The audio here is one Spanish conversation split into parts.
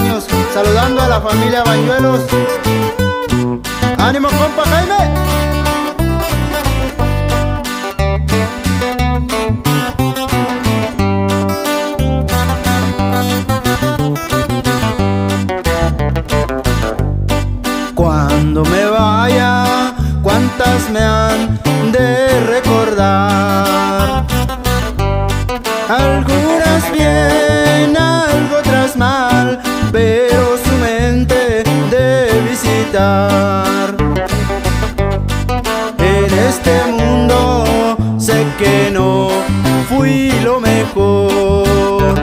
años, saludando a la familia Bañuelos. ¡Ánimo, compa Jaime! Cuando me vaya, ¿cuántas me han de recordar? Algunas bien, algo otras mal, pero su mente de visitar. En este mundo sé que no fui lo mejor,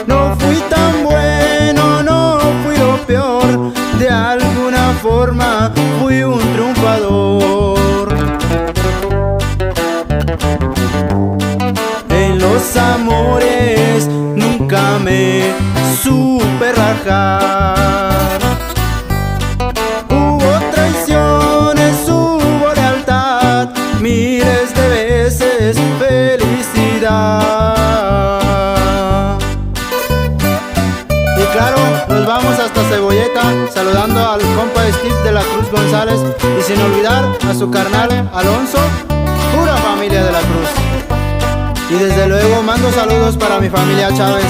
no fui tan bueno, no fui lo peor, de alguna forma fui un triunfador. En los amores nunca me supe rajar. Hubo traiciones, hubo lealtad, miles de veces felicidad. Y claro, nos vamos hasta Cebolleta, saludando al compa Steve de la Cruz González, y sin olvidar a su carnal Alonso, pura familia de la Cruz. Y desde luego mando saludos para mi familia Chávez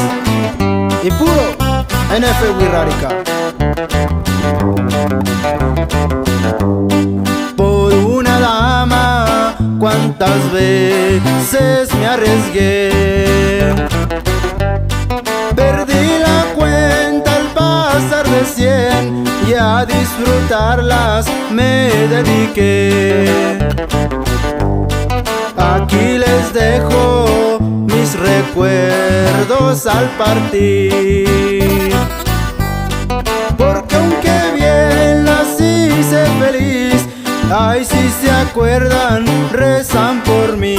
y puro NF Wirrárica. Por una dama, cuántas veces me arriesgué, perdí la cuenta al pasar de 100 y a disfrutarlas me dediqué. Aquí les dejo mis recuerdos al partir, porque aunque bien las hice feliz, ay, si se acuerdan, rezan por mí.